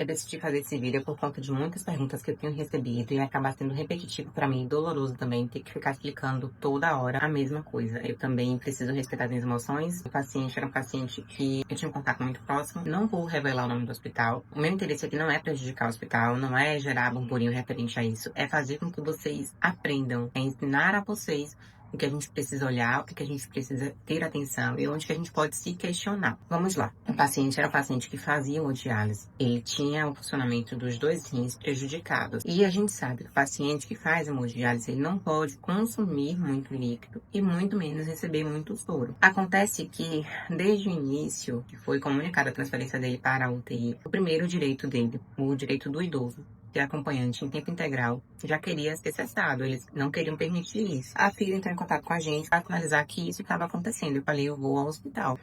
Eu decidi fazer esse vídeo por conta de muitas perguntas que eu tenho recebido e acabar sendo repetitivo para mim, doloroso também, ter que ficar explicando toda hora a mesma coisa. Eu também preciso respeitar as minhas emoções. O paciente era um paciente que eu tinha um contato muito próximo. Não vou revelar o nome do hospital. O meu interesse aqui não é prejudicar o hospital, não é gerar burburinho referente a isso. É fazer com que vocês aprendam, é ensinar a vocês o que a gente precisa olhar, o que a gente precisa ter atenção e onde que a gente pode se questionar. Vamos lá. O paciente era um paciente que fazia hemodiálise. Ele tinha o funcionamento dos dois rins prejudicados. E a gente sabe que o paciente que faz hemodiálise, ele não pode consumir muito líquido e muito menos receber muito soro. Acontece que, desde o início, que foi comunicada a transferência dele para a UTI, o primeiro direito dele, o direito do idoso, que é acompanhante em tempo integral, já queria ser cessado, eles não queriam permitir isso. A filha entrou em contato com a gente para finalizar que isso estava acontecendo. Eu falei, eu vou ao hospital.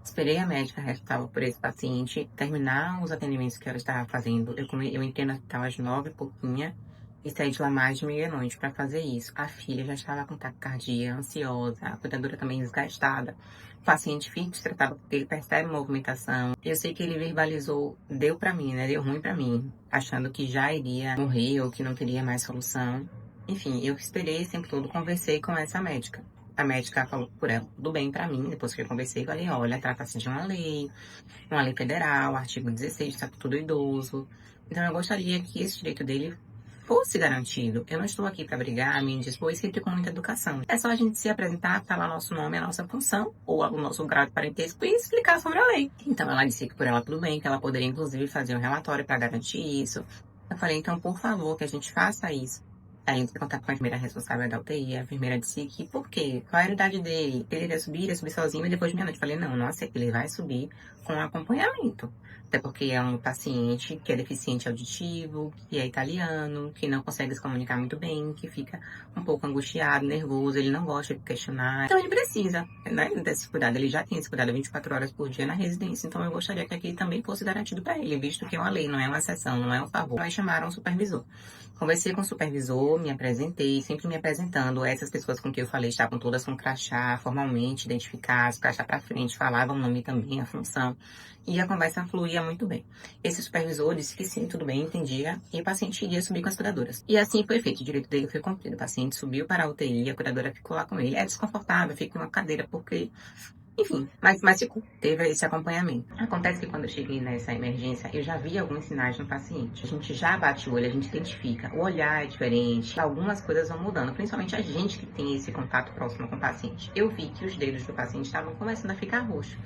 Esperei a médica responsável por esse paciente terminar os atendimentos que ela estava fazendo. Eu entrei no hospital às 9 e pouquinha e saí de lá mais de meia-noite para fazer isso. A filha já estava com taquicardia, ansiosa, a cuidadora também desgastada. O paciente fica tratado porque ele percebe movimentação. Eu sei que ele verbalizou, deu pra mim, né? Deu ruim pra mim, achando que já iria morrer ou que não teria mais solução. Enfim, eu esperei esse tempo todo, conversei com essa médica. A médica falou por ela, tudo bem pra mim. Depois que eu conversei, eu falei, olha, trata-se de uma lei federal, artigo 16 do Estatuto do Idoso. Então eu gostaria que esse direito dele fosse garantido. Eu não estou aqui para brigar, me indispor e sempre com muita educação. É só a gente se apresentar, falar nosso nome, a nossa função, ou o nosso grau de parentesco e explicar sobre a lei. Então ela disse que por ela tudo bem, que ela poderia inclusive fazer um relatório para garantir isso. Eu falei, então por favor, que a gente faça isso. Aí entrei em contato com a enfermeira responsável da UTI, a enfermeira disse que por quê? Qual era a idade dele? Ele iria subir sozinho e depois de meia-noite. Eu falei, não aceito, ele vai subir com acompanhamento. Até porque é um paciente que é deficiente auditivo, que é italiano, que não consegue se comunicar muito bem, que fica um pouco angustiado, nervoso, ele não gosta de questionar. Então ele precisa, né, desse cuidado. Ele já tem esse cuidado 24 horas por dia na residência, então eu gostaria que aqui também fosse garantido para ele, visto que é uma lei, não é uma exceção, não é um favor. Aí chamaram o supervisor. Conversei com o supervisor, me apresentei, sempre me apresentando. Essas pessoas com quem eu falei estavam todas com crachá, formalmente identificadas, crachá pra frente, falavam o nome também, a função. E a conversa fluía muito bem. Esse supervisor disse que sim, tudo bem, entendia, e o paciente iria subir com as cuidadoras. E assim foi feito, o direito dele foi cumprido. O paciente subiu para a UTI, a cuidadora ficou lá com ele. É desconfortável, fica numa cadeira, porque... Enfim, mas teve esse acompanhamento. Acontece que quando eu cheguei nessa emergência, eu já vi alguns sinais no paciente. A gente já bate o olho, a gente identifica. O olhar é diferente, algumas coisas vão mudando, principalmente a gente que tem esse contato próximo com o paciente. Eu vi que os dedos do paciente estavam começando a ficar roxos.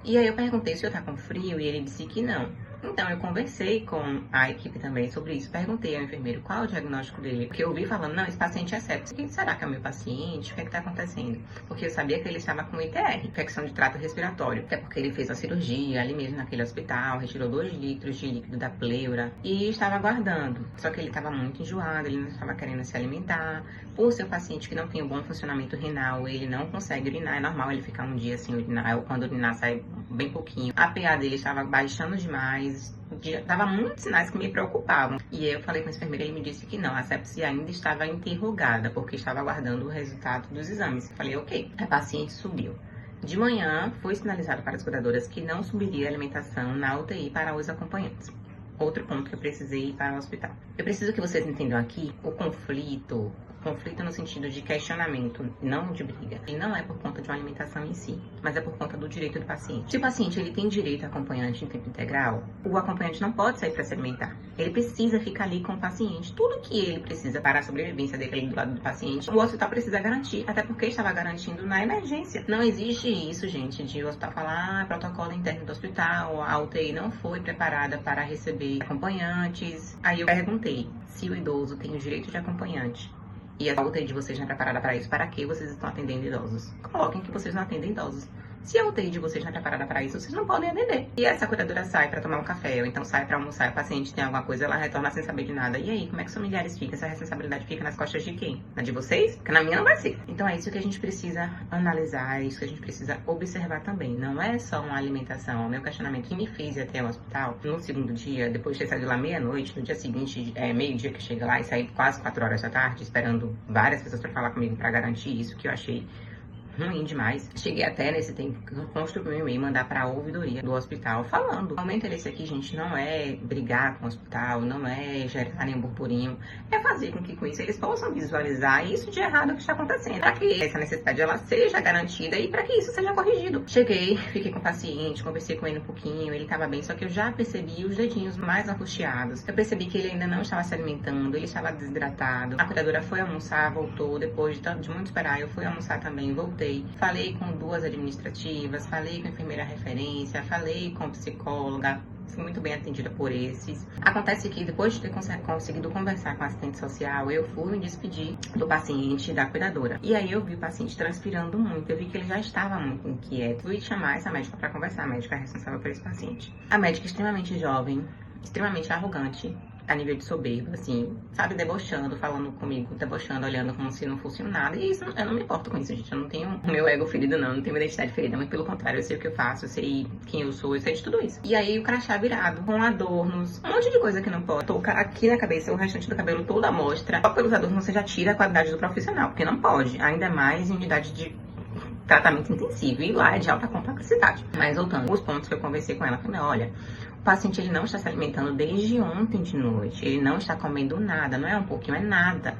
E aí eu perguntei se eu tá com frio e ele disse que não. Então eu conversei com a equipe também sobre isso. Perguntei ao enfermeiro qual é o diagnóstico dele. Porque eu ouvi falando, não, esse paciente é sepsis. Quem será que é o meu paciente? O que é que tá acontecendo? Porque eu sabia que ele estava com ITR, infecção de trato respiratório. Até porque ele fez uma cirurgia ali mesmo naquele hospital, retirou 2 litros de líquido da pleura e estava aguardando. Só que ele estava muito enjoado, ele não estava querendo se alimentar. Por ser um paciente que não tem um bom funcionamento renal, ele não consegue urinar. É normal ele ficar um dia sem urinar, ou quando urinar sai bem pouquinho. A PA dele estava baixando demais. Dava muitos sinais que me preocupavam. E eu falei com a enfermeira e ele me disse que não, a sepsia ainda estava interrogada, porque estava aguardando o resultado dos exames. Eu falei, ok. A paciente subiu. De manhã, foi sinalizado para as cuidadoras que não subiria a alimentação na UTI para os acompanhantes. Outro ponto que eu precisei ir para o hospital. Eu preciso que vocês entendam aqui o conflito no sentido de questionamento, não de briga. E não é por conta de uma alimentação em si, mas é por conta do direito do paciente. Se o paciente ele tem direito a acompanhante em tempo integral, o acompanhante não pode sair para se alimentar. Ele precisa ficar ali com o paciente. Tudo que ele precisa para a sobrevivência dele ali do lado do paciente, o hospital precisa garantir, até porque estava garantindo na emergência. Não existe isso, gente, de o hospital falar, protocolo interno do hospital, a UTI não foi preparada para receber acompanhantes. Aí eu perguntei se o idoso tem o direito de acompanhante. E a UTI de vocês não é preparada para isso. Para que vocês estão atendendo idosos? Coloquem que vocês não atendem idosos. Se a UTI de vocês não é preparada para isso, vocês não podem atender. E essa cuidadora sai para tomar um café, ou então sai para almoçar, o paciente tem alguma coisa, ela retorna sem saber de nada. E aí, como é que os familiares ficam? Essa responsabilidade fica nas costas de quem? Na de vocês? Porque na minha não vai ser. Então é isso que a gente precisa analisar, é isso que a gente precisa observar também. Não é só uma alimentação. O meu questionamento que me fez ir até o hospital, no segundo dia, depois de ter saído lá meia-noite, no dia seguinte, meio-dia que chega lá, e saí quase 4 horas da tarde, esperando várias pessoas para falar comigo para garantir isso, que eu achei ruim demais. Cheguei até nesse tempo construir um e-mail e mandar para a ouvidoria do hospital falando. O momento interesse aqui, gente, não é brigar com o hospital, não é gerar nenhum burburinho, é fazer com que com isso eles possam visualizar isso de errado que está acontecendo, para que essa necessidade ela seja garantida e para que isso seja corrigido. Cheguei, fiquei com o paciente, conversei com ele um pouquinho, ele estava bem, só que eu já percebi os dedinhos mais angustiados. Eu percebi que ele ainda não estava se alimentando, ele estava desidratado. A cuidadora foi almoçar, voltou, depois de muito esperar, eu fui almoçar também, voltei. Falei com 2 administrativas, falei com a enfermeira referência, falei com a psicóloga, fui muito bem atendida por esses. Acontece que depois de ter conseguido conversar com a assistente social, eu fui me despedir do paciente e da cuidadora. E aí eu vi o paciente transpirando muito, eu vi que ele já estava muito inquieto. Fui chamar essa médica para conversar, a médica responsável por esse paciente. A médica extremamente jovem, extremamente arrogante, a nível de soberba, assim, sabe, debochando, falando comigo, debochando, olhando como se não fosse nada. E isso, eu não me importo com isso, gente. Eu não tenho o meu ego ferido, não tenho minha identidade ferida, mas pelo contrário, eu sei o que eu faço, eu sei quem eu sou, eu sei de tudo isso. E aí o crachá virado, com adornos, um monte de coisa que não pode. Tô aqui na cabeça, o restante do cabelo todo à mostra. Só pelos adornos você já tira a qualidade do profissional, porque não pode, ainda mais em unidade de tratamento intensivo, e lá é de alta complexidade. Mas voltando, os pontos que eu conversei com ela, falei, olha, o paciente ele não está se alimentando desde ontem de noite, ele não está comendo nada, não é um pouquinho, é nada.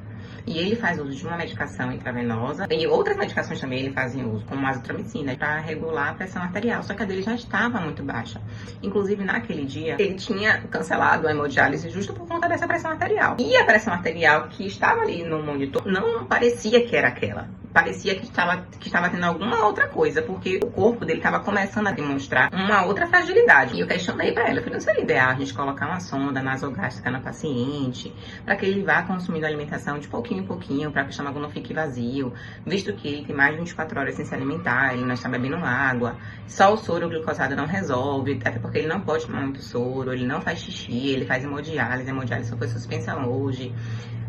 E ele faz uso de uma medicação intravenosa e outras medicações também ele fazem uso, como azitromicina, para regular a pressão arterial, só que a dele já estava muito baixa. Inclusive, naquele dia, ele tinha cancelado a hemodiálise justo por conta dessa pressão arterial. E a pressão arterial que estava ali no monitor não parecia que era aquela. Parecia que estava tendo alguma outra coisa, porque o corpo dele estava começando a demonstrar uma outra fragilidade. E eu questionei para ela, eu falei, não seria ideal a gente colocar uma sonda nasogástrica na paciente, para que ele vá consumindo alimentação de pouquinho em pouquinho, para que o estômago não fique vazio, visto que ele tem mais de 24 horas sem se alimentar, ele não está bebendo água, só o soro glicosado não resolve, até porque ele não pode tomar muito soro, ele não faz xixi, ele faz hemodiálise, a hemodiálise só foi suspensa hoje.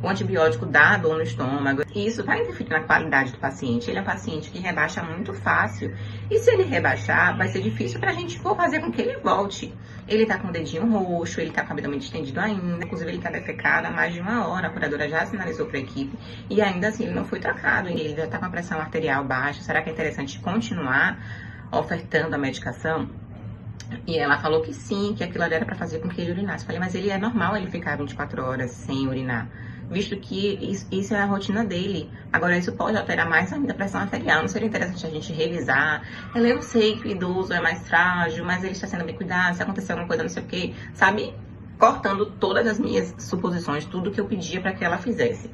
O antibiótico dá dor no estômago, e isso vai interferir na qualidade do paciente. Ele é um paciente que rebaixa muito fácil, e se ele rebaixar, vai ser difícil pra gente for fazer com que ele volte. Ele tá com o dedinho roxo, ele tá com o abdômen estendido ainda, inclusive ele tá defecado há mais de 1 hora, a curadora já sinalizou pra equipe, e ainda assim ele não foi trocado, ele já tá com a pressão arterial baixa. Será que é interessante continuar ofertando a medicação? E ela falou que sim, que aquilo ali era pra fazer com que ele urinasse. Eu falei, mas ele é normal ele ficar 24 horas sem urinar, visto que isso é a rotina dele. Agora, isso pode alterar mais ainda a pressão arterial. Não seria interessante a gente revisar? Eu sei que o idoso é mais frágil, mas ele está sendo bem cuidado, se acontecer alguma coisa, não sei o quê, sabe? Cortando todas as minhas suposições, tudo que eu pedia para que ela fizesse.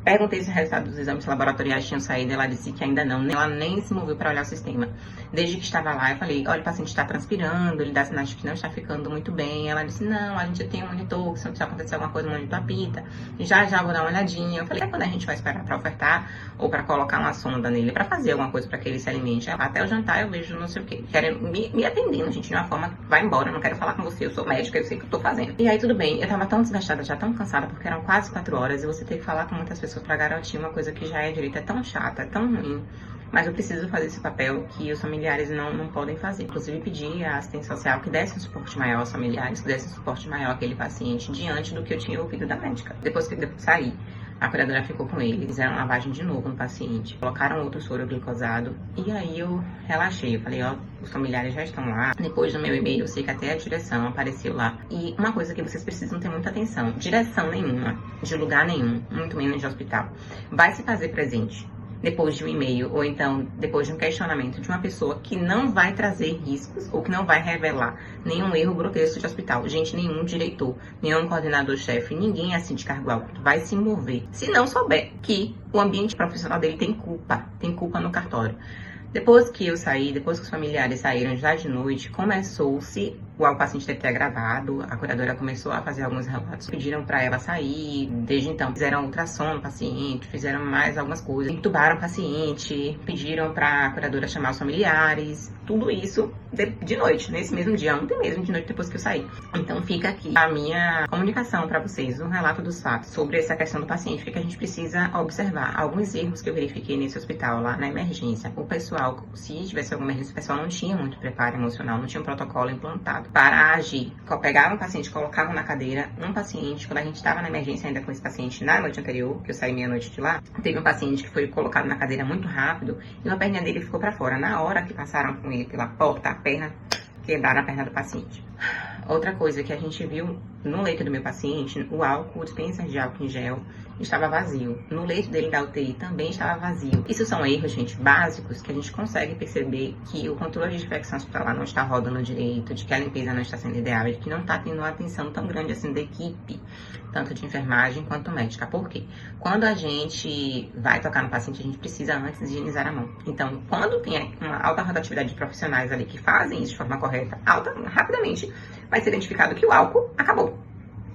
Perguntei se o resultado dos exames laboratoriais tinham saído, ela disse que ainda não, ela nem se moveu para olhar o sistema. Desde que estava lá, eu falei, olha, o paciente está transpirando, ele dá sinais de que não está ficando muito bem. Ela disse, não, a gente tem um monitor, se acontecer alguma coisa, o monitor apita. Já vou dar uma olhadinha. Eu falei, é quando a gente vai esperar para ofertar ou para colocar uma sonda nele, para fazer alguma coisa para que ele se alimente. Até o jantar eu vejo não sei o quê, querem me atendendo, gente, de uma forma que vai embora, eu não quero falar com você, eu sou médica, eu sei o que eu tô fazendo. E aí tudo bem, eu tava tão desgastada, já tão cansada, porque eram quase 4 horas, e você tem que falar com muitas pessoas para garantir uma coisa que já é direito, é tão chata, é tão ruim. Mas eu preciso fazer esse papel que os familiares não podem fazer. Inclusive, pedi à assistente social que desse um suporte maior aos familiares, que desse um suporte maior àquele paciente, diante do que eu tinha ouvido da médica. Depois que eu saí, a cuidadora ficou com ele, fizeram lavagem de novo no paciente, colocaram outro soro glicosado, e aí eu relaxei. Eu falei, ó, os familiares já estão lá. Depois do meu e-mail, eu sei que até a direção apareceu lá. E uma coisa que vocês precisam ter muita atenção: direção nenhuma, de lugar nenhum, muito menos de hospital, vai se fazer presente depois de um e-mail, ou então depois de um questionamento de uma pessoa que não vai trazer riscos, ou que não vai revelar nenhum erro grotesco de hospital. Gente, nenhum diretor, nenhum coordenador-chefe, ninguém assim de cargo alto vai se mover se não souber que o ambiente profissional dele tem culpa no cartório. Depois que eu saí, depois que os familiares saíram já de noite, começou-se o paciente ter agravado, a curadora começou a fazer alguns relatos, pediram para ela sair, desde então fizeram ultrassom no paciente, fizeram mais algumas coisas, entubaram o paciente, pediram para a curadora chamar os familiares, tudo isso de noite, nesse mesmo dia, ontem mesmo de noite depois que eu saí. Então fica aqui a minha comunicação para vocês, um relato dos fatos sobre essa questão do paciente, que a gente precisa observar. Alguns erros que eu verifiquei nesse hospital lá na emergência, o pessoal, se tivesse alguma emergência, o pessoal não tinha muito preparo emocional, não tinha um protocolo implantado. pronto para agir. Pegava um paciente, colocava na cadeira. Um paciente, quando a gente estava na emergência ainda com esse paciente na noite anterior, que eu saí meia-noite de lá, teve um paciente que foi colocado na cadeira muito rápido e uma perna dele ficou para fora. Na hora que passaram com ele pela porta, a perna, quebraram a perna do paciente. Outra coisa que a gente viu no leito do meu paciente, o álcool, o dispenser de álcool em gel estava vazio. No leito dele da UTI também estava vazio. Isso são erros, gente, básicos que a gente consegue perceber que o controle de infecção hospitalar não está rodando direito, de que a limpeza não está sendo ideal, de que não está tendo uma atenção tão grande assim da equipe, tanto de enfermagem quanto médica. Por quê? Quando a gente vai tocar no paciente, a gente precisa antes higienizar a mão. Então, quando tem uma alta rotatividade de profissionais ali que fazem isso de forma correta, rapidamente vai ser identificado que o álcool acabou.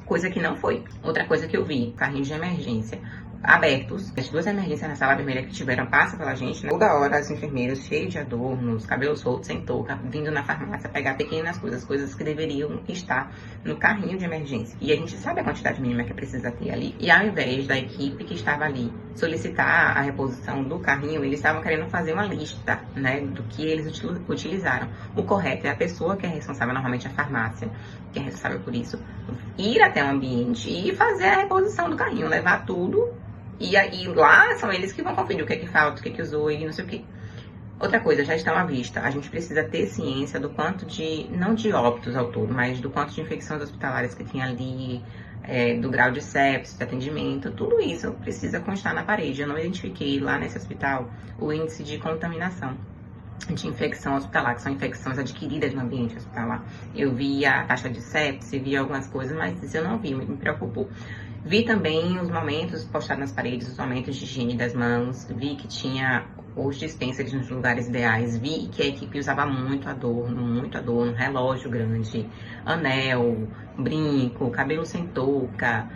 Coisa que não foi. Outra coisa que eu vi, carrinhos de emergência abertos. As 2 emergências na sala vermelha que tiveram passa pela gente, né? Toda hora as enfermeiras cheios de adornos, cabelos soltos, sem touca, vindo na farmácia pegar pequenas coisas que deveriam estar no carrinho de emergência. E a gente sabe a quantidade mínima que precisa ter ali. E ao invés da equipe que estava ali solicitar a reposição do carrinho, eles estavam querendo fazer uma lista, né, do que eles utilizaram. O correto é a pessoa que é responsável, normalmente a farmácia, que é responsável por isso, ir até o ambiente e fazer a reposição do carrinho, levar tudo. E aí lá são eles que vão conferir o que é que falta, o que é que usou e não sei o que. Outra coisa, já estão à vista. A gente precisa ter ciência do quanto de, não de óbitos ao todo, mas do quanto de infecções hospitalares que tem ali, do grau de sepsis, de atendimento, tudo isso precisa constar na parede. Eu não identifiquei lá nesse hospital o índice de contaminação de infecção hospitalar, que são infecções adquiridas no ambiente hospitalar. Eu vi a taxa de sepsis, vi algumas coisas, mas isso eu não vi, me preocupou. Vi também os momentos postados nas paredes, os momentos de higiene das mãos, vi que tinha os dispensers nos lugares ideais, vi que a equipe usava muito adorno, relógio grande, anel, brinco, cabelo sem touca,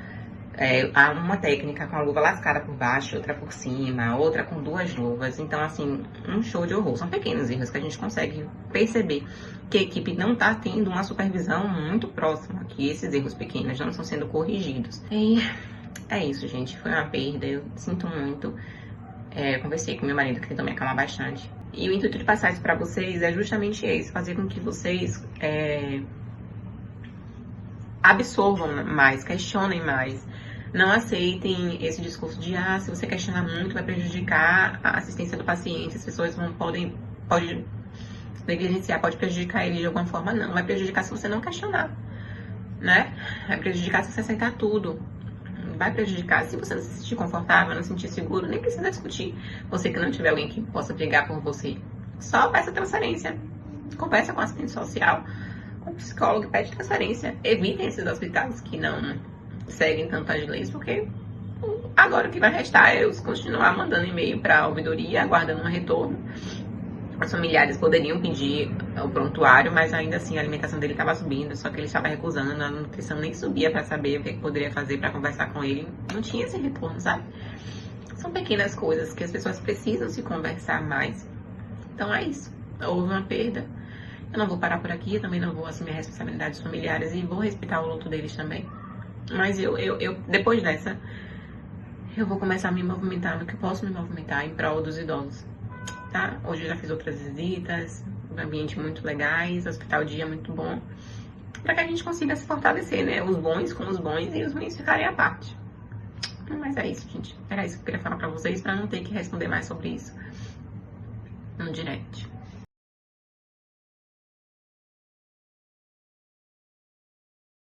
uma técnica com a luva lascada por baixo, outra por cima, outra com 2 luvas. Então, assim, um show de horror. São pequenos erros que a gente consegue perceber que a equipe não está tendo uma supervisão muito próxima, que esses erros pequenos não estão sendo corrigidos. E é isso, gente. Foi uma perda, eu sinto muito. Eu conversei com meu marido, que tentou me acalmar bastante. E o intuito de passar isso para vocês é justamente esse, fazer com que vocês absorvam mais, questionem mais. Não aceitem esse discurso de, se você questionar muito vai prejudicar a assistência do paciente, as pessoas podem negligenciar, pode prejudicar ele de alguma forma. Não, vai prejudicar se você não questionar, né? Vai prejudicar se você aceitar tudo. Vai prejudicar se você não se sentir confortável, não se sentir seguro, nem precisa discutir. Você que não tiver alguém que possa brigar por você, só peça transferência. Conversa com o assistente social, com o psicólogo, pede transferência. Evitem esses hospitais que não seguem tanto as leis, porque agora o que vai restar é eu continuar mandando e-mail para a ouvidoria, aguardando um retorno. Os familiares poderiam pedir o prontuário, mas ainda assim a alimentação dele estava subindo, só que ele estava recusando, a nutrição nem subia para saber o que poderia fazer para conversar com ele. Não tinha esse retorno, sabe? São pequenas coisas que as pessoas precisam se conversar mais. Então é isso. Houve uma perda. Eu não vou parar por aqui, eu também não vou assumir as responsabilidades familiares e vou respeitar o luto deles também. Mas eu depois dessa, eu vou começar a me movimentar no que eu posso me movimentar em prol dos idosos. Tá? Hoje eu já fiz outras visitas, um ambiente muito legais, hospital dia muito bom, para que a gente consiga se fortalecer, né? Os bons com os bons e os ruins ficarem à parte. Mas é isso, gente. Era isso que eu queria falar pra vocês, pra não ter que responder mais sobre isso no direct.